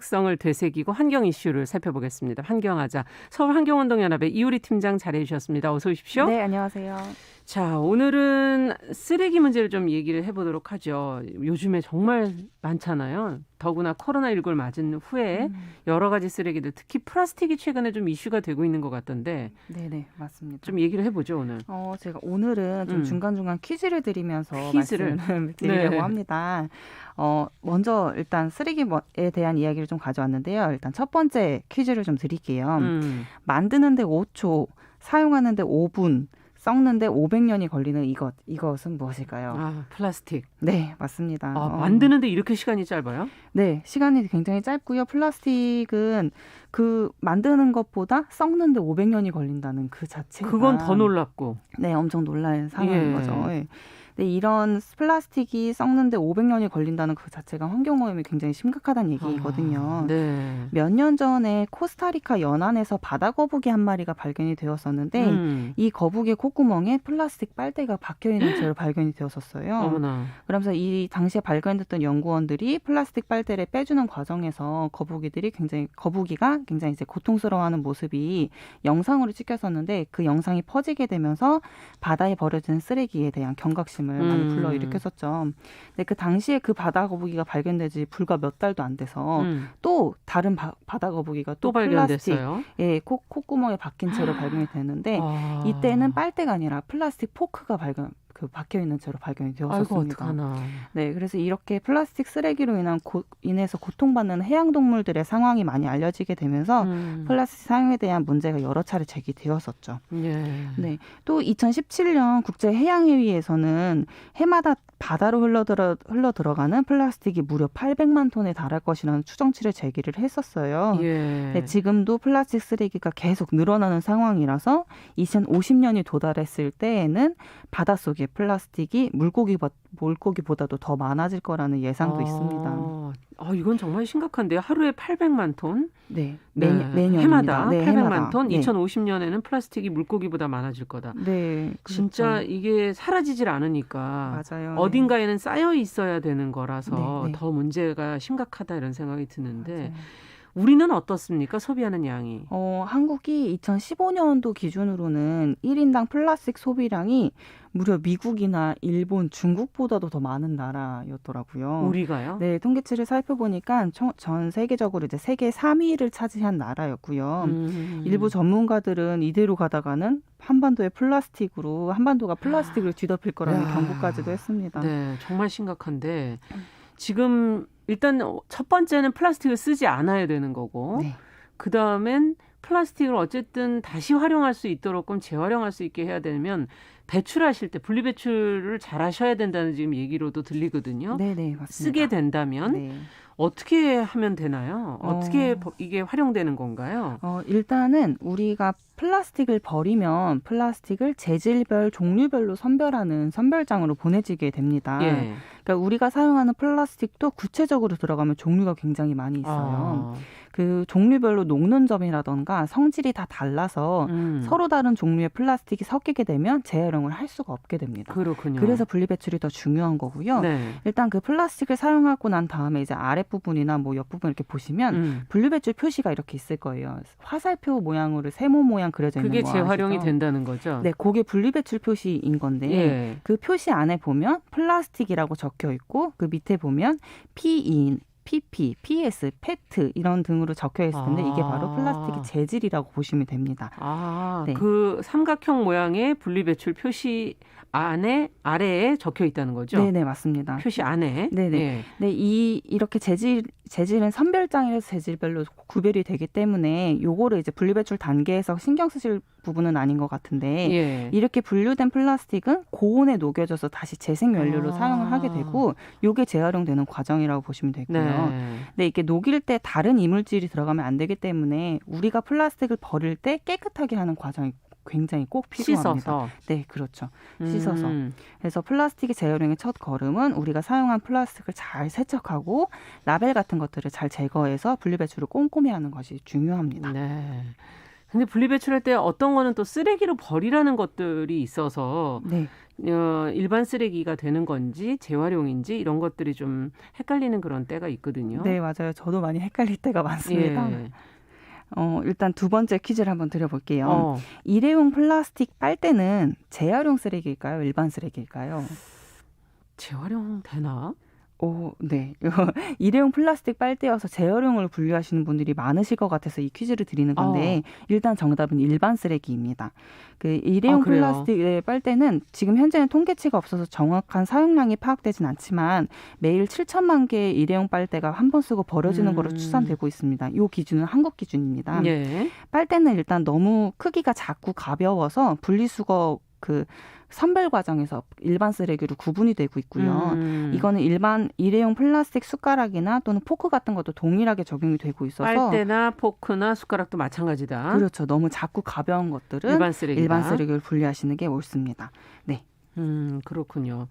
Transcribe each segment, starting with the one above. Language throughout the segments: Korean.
성을 되새기고 환경 이슈를 살펴보겠습니다. 환경하자. 서울환경운동연합의 이효리 팀장 자리해 주셨습니다. 어서 오십시오. 네, 안녕하세요. 자, 오늘은 쓰레기 문제를 좀 얘기를 해보도록 하죠. 요즘에 정말 많잖아요. 더구나 코로나19를 맞은 후에 여러 가지 쓰레기들, 특히 플라스틱이 최근에 좀 이슈가 되고 있는 것 같던데. 네네, 맞습니다. 좀 얘기를 해보죠, 오늘. 제가 오늘은 좀 중간중간 퀴즈를 드리면서 퀴즈를 말씀을 드리려고 네. 합니다. 먼저 일단 쓰레기에 대한 이야기를 좀 가져왔는데요. 일단 첫 번째 퀴즈를 좀 드릴게요. 만드는데 5초, 사용하는데 5분, 썩는데 500년이 걸리는 이것은 무엇일까요? 아, 플라스틱. 네, 맞습니다. 만드는데 이렇게 시간이 짧아요? 네, 시간이 굉장히 짧고요. 플라스틱은 그 만드는 것보다 썩는데 500년이 걸린다는 그 자체가 그건 더 놀랍고. 네, 엄청 놀랄 상황인 예. 거죠. 예. 네, 이런 플라스틱이 썩는데 500년이 걸린다는 그 자체가 환경오염이 굉장히 심각하다는 얘기거든요. 네. 몇 년 전에 코스타리카 연안에서 바다 거북이 한 마리가 발견이 되었었는데 이 거북이의 콧구멍에 플라스틱 빨대가 박혀있는 채로 발견이 되었었어요. 어머나. 그러면서 이 당시에 발견됐던 연구원들이 플라스틱 빨대를 빼주는 과정에서 거북이가 굉장히 이제 고통스러워하는 모습이 영상으로 찍혔었는데 그 영상이 퍼지게 되면서 바다에 버려지는 쓰레기에 대한 경각심을 많이 불러일으켰었죠. 근데 그 당시에 그 바다 거북이가 발견되지 불과 몇 달도 안 돼서 또 다른 바다 거북이가 또 플라스틱 콧구멍에 박힌 채로 발견이 됐는데 이때는 빨대가 아니라 플라스틱 포크가 박혀 있는 채로 발견이 되었었습니다. 아이고, 어떡하나. 네, 그래서 이렇게 플라스틱 쓰레기로 인해서 고통받는 해양 동물들의 상황이 많이 알려지게 되면서 플라스틱 사용에 대한 문제가 여러 차례 제기되었었죠. 예. 네, 또 2017년 국제 해양 회의에서는 해마다 바다로 흘러 들어가는 플라스틱이 무려 800만 톤에 달할 것이라는 추정치를 제기를 했었어요. 예. 네, 지금도 플라스틱 쓰레기가 계속 늘어나는 상황이라서 2050년이 도달했을 때에는 바닷속에 플라스틱이 물고기보다도 더 많아질 거라는 예상도 있습니다. 이건 정말 심각한데요. 하루에 800만 톤? 네, 매년입니다. 해마다 네, 800만 톤? 네. 2050년에는 플라스틱이 물고기보다 많아질 거다. 네, 그렇죠. 진짜 이게 사라지질 않으니까 맞아요. 어딘가에는 쌓여 있어야 되는 거라서 네. 더 문제가 심각하다 이런 생각이 드는데 맞아요. 우리는 어떻습니까? 소비하는 양이. 한국이 2015년도 기준으로는 1인당 플라스틱 소비량이 무려 미국이나 일본, 중국보다도 더 많은 나라였더라고요. 우리가요? 네, 통계치를 살펴보니까 전 세계적으로 이제 세계 3위를 차지한 나라였고요. 일부 전문가들은 이대로 가다가는 한반도가 플라스틱으로 뒤덮일 거라는 경고까지도 했습니다. 네, 정말 심각한데 지금 일단 첫 번째는 플라스틱을 쓰지 않아야 되는 거고 네. 그다음엔 플라스틱을 어쨌든 다시 활용할 수 있도록끔 재활용할 수 있게 해야 되면 배출하실 때 분리배출을 잘 하셔야 된다는 지금 얘기로도 들리거든요. 네, 맞습니다. 쓰게 된다면 네. 어떻게 하면 되나요? 어떻게 이게 활용되는 건가요? 일단은 우리가 플라스틱을 버리면 플라스틱을 재질별, 종류별로 선별하는 선별장으로 보내지게 됩니다. 예. 그러니까 우리가 사용하는 플라스틱도 구체적으로 들어가면 종류가 굉장히 많이 있어요. 그 종류별로 녹는 점이라던가 성질이 다 달라서 서로 다른 종류의 플라스틱이 섞이게 되면 재활용을 할 수가 없게 됩니다. 그렇군요. 그래서 분리배출이 더 중요한 거고요. 네. 일단 그 플라스틱을 사용하고 난 다음에 이제 아랫부분이나 뭐 옆부분 이렇게 보시면 분리배출 표시가 이렇게 있을 거예요. 화살표 모양으로 세모 모양 그려져 있는 거 그게 재활용이 아시죠? 된다는 거죠? 네, 그게 분리배출 표시인 건데 예. 그 표시 안에 보면 플라스틱이라고 적혀 있고 그 밑에 보면 PE인 PP, PS, 페트 이런 등으로 적혀 있을 텐데 이게 바로 플라스틱의 재질이라고 보시면 됩니다. 네. 그 삼각형 모양의 분리배출 표시 아래에 적혀 있다는 거죠? 네네, 맞습니다. 표시 안에. 네네. 예. 네, 이렇게 재질은 선별장이라서 재질별로 구별이 되기 때문에 요거를 이제 분리배출 단계에서 신경 쓰실 부분은 아닌 것 같은데 예. 이렇게 분류된 플라스틱은 고온에 녹여져서 다시 재생연료로 사용을 하게 되고 요게 재활용되는 과정이라고 보시면 되고요. 네. 근데 이게 녹일 때 다른 이물질이 들어가면 안 되기 때문에 우리가 플라스틱을 버릴 때 깨끗하게 하는 과정이 굉장히 꼭 필요합니다. 씻어서. 네, 그렇죠. 씻어서. 그래서 플라스틱의 재활용의 첫 걸음은 우리가 사용한 플라스틱을 잘 세척하고 라벨 같은 것들을 잘 제거해서 분리배출을 꼼꼼히 하는 것이 중요합니다. 네. 근데 분리배출할 때 어떤 거는 또 쓰레기로 버리라는 것들이 있어서 네. 일반 쓰레기가 되는 건지 재활용인지 이런 것들이 좀 헷갈리는 그런 때가 있거든요. 네, 맞아요. 저도 많이 헷갈릴 때가 많습니다. 예. 일단 두 번째 퀴즈를 한번 드려볼게요. 어, 일회용 플라스틱 빨대는 재활용 쓰레기일까요? 일반 쓰레기일까요? 재활용 되나? 네. 일회용 플라스틱 빨대여서 재활용으로 분류하시는 분들이 많으실 것 같아서 이 퀴즈를 드리는 건데 일단 정답은 일반 쓰레기입니다. 그 일회용 그래요? 플라스틱 빨대는 지금 현재는 통계치가 없어서 정확한 사용량이 파악되진 않지만 매일 7천만 개의 일회용 빨대가 한 번 쓰고 버려지는 거로 추산되고 있습니다. 이 기준은 한국 기준입니다. 예. 빨대는 일단 너무 크기가 작고 가벼워서 분리수거 선별 과정에서 일반 쓰레기로 구분이 되고 있고요. 이거는 일반 일회용 플라스틱 숟가락이나 또는 포크 같은 것도 동일하게 적용이 되고 있어서 빨대나 포크나 숟가락도 마찬가지다. 그렇죠. 너무 작고 가벼운 것들은 일반 쓰레기다. 일반 쓰레기를 분리하시는 게 옳습니다. 네. 그렇군요.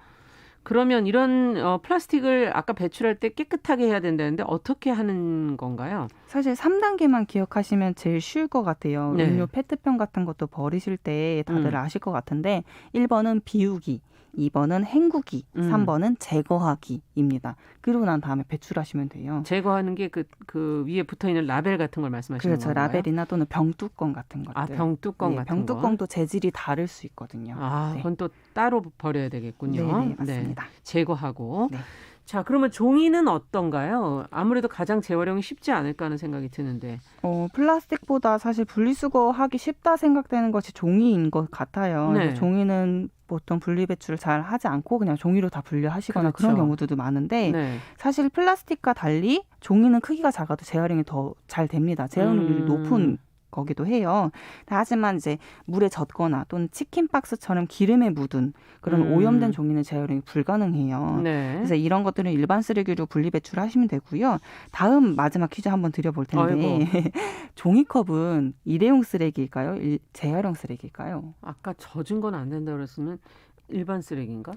그러면 이런 플라스틱을 아까 배출할 때 깨끗하게 해야 된다는데 어떻게 하는 건가요? 사실 3단계만 기억하시면 제일 쉬울 것 같아요. 네. 음료 페트병 같은 것도 버리실 때 다들 아실 것 같은데 1번은 비우기, 2번은 헹구기, 3번은 제거하기입니다. 그러고 난 다음에 배출하시면 돼요. 제거하는 게 그 위에 붙어있는 라벨 같은 걸 말씀하시는 그렇죠. 건가요? 라벨이나 또는 병뚜껑 같은 것들. 아, 병뚜껑 네, 같은 병뚜껑도 재질이 다를 수 있거든요. 아, 네. 그건 또 따로 버려야 되겠군요. 네, 맞습니다. 제거하고. 네. 자, 그러면 종이는 어떤가요? 아무래도 가장 재활용이 쉽지 않을까 하는 생각이 드는데. 플라스틱보다 사실 분리수거하기 쉽다 생각되는 것이 종이인 것 같아요. 네. 그래서 종이는 보통 분리배출을 잘 하지 않고 그냥 종이로 다 분류하시거나 그렇죠. 그런 경우들도 많은데 네. 사실 플라스틱과 달리 종이는 크기가 작아도 재활용이 더 잘 됩니다. 재활용률이 높은 거기도 해요. 하지만 이제 물에 젖거나 또는 치킨 박스처럼 기름에 묻은 그런 오염된 종이는 재활용이 불가능해요. 네. 그래서 이런 것들은 일반 쓰레기로 분리 배출하시면 되고요. 다음 마지막 퀴즈 한번 드려볼 텐데 종이컵은 일회용 쓰레기일까요? 재활용 쓰레기일까요? 아까 젖은 건 안 된다 그랬으면 일반 쓰레기인가?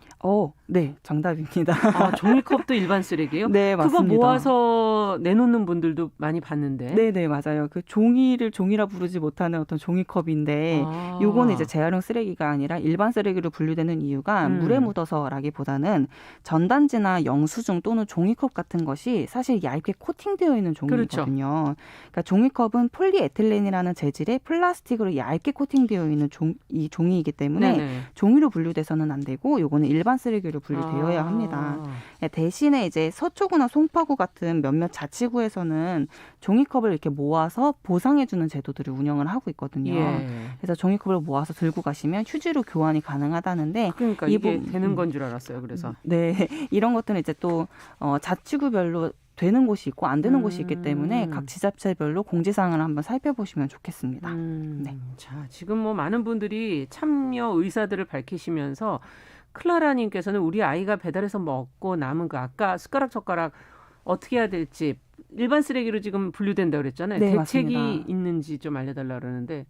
네, 정답입니다. 아, 종이컵도 일반 쓰레기예요? 네, 맞습니다. 그거 모아서 내놓는 분들도 많이 봤는데. 네, 맞아요. 그 종이를 종이라 부르지 못하는 어떤 종이컵인데 요거는 이제 재활용 쓰레기가 아니라 일반 쓰레기로 분류되는 이유가 물에 묻어서라기보다는 전단지나 영수증 또는 종이컵 같은 것이 사실 얇게 코팅되어 있는 종이거든요. 그렇죠. 그러니까 종이컵은 폴리에틸렌이라는 재질의 플라스틱으로 얇게 코팅되어 있는 이 종이이기 때문에 네네. 종이로 분류돼서는 안 되고 요거는 일반 쓰레기로 분류되어야 합니다. 대신에 이제 서초구나 송파구 같은 몇몇 자치구에서는 종이컵을 이렇게 모아서 보상해주는 제도들을 운영을 하고 있거든요. 예. 그래서 종이컵을 모아서 들고 가시면 휴지로 교환이 가능하다는데 그러니까 이게 되는 건 줄 알았어요. 그래서. 네, 이런 것들은 이제 또 자치구별로 되는 곳이 있고 안 되는 곳이 있기 때문에 각 지자체별로 공지사항을 한번 살펴보시면 좋겠습니다. 네. 자, 지금 뭐 많은 분들이 참여 의사들을 밝히시면서 클라라님께서는 우리 아이가 배달해서 먹고 남은 거 아까 숟가락 젓가락 어떻게 해야 될지 일반 쓰레기로 지금 분류된다 그랬잖아요. 네, 대책이 맞습니다. 있는지 좀 알려달라 그러는데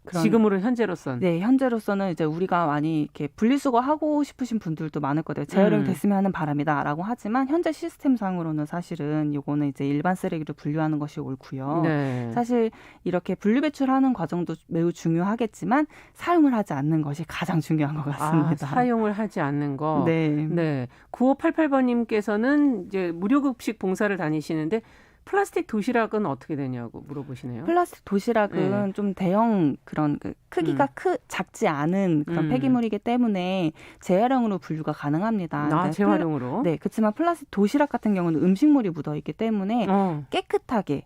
그런 지금으로 현재로선 네, 현재로서는 이제 우리가 많이 이렇게 분리수거 하고 싶으신 분들도 많을 거예요. 재활용 됐으면 하는 바람이다라고 하지만 현재 시스템상으로는 사실은 요거는 이제 일반 쓰레기로 분류하는 것이 옳고요. 네. 사실 이렇게 분리배출하는 과정도 매우 중요하겠지만 사용을 하지 않는 것이 가장 중요한 것 같습니다. 사용을 하지 않는 거. 네. 9588번님께서는 이제 무료급식 봉사를 다니시는데 플라스틱 도시락은 어떻게 되냐고 물어보시네요. 플라스틱 도시락은 좀 대형 그런 크기가 작지 않은 그런 폐기물이기 때문에 재활용으로 분류가 가능합니다. 재활용으로? 네, 그렇지만 플라스틱 도시락 같은 경우는 음식물이 묻어 있기 때문에 깨끗하게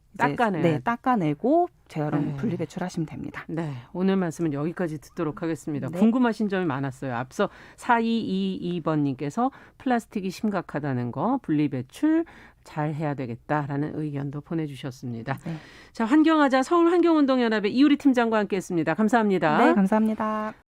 닦아내고 재활용 분리 배출하시면 됩니다. 네, 오늘 말씀은 여기까지 듣도록 하겠습니다. 네. 궁금하신 점이 많았어요. 앞서 4222번님께서 플라스틱이 심각하다는 거 분리 배출 잘 해야 되겠다라는 의견도 보내주셨습니다. 네. 자, 환경하자 서울환경운동연합의 이우리 팀장과 함께했습니다. 감사합니다. 네, 감사합니다.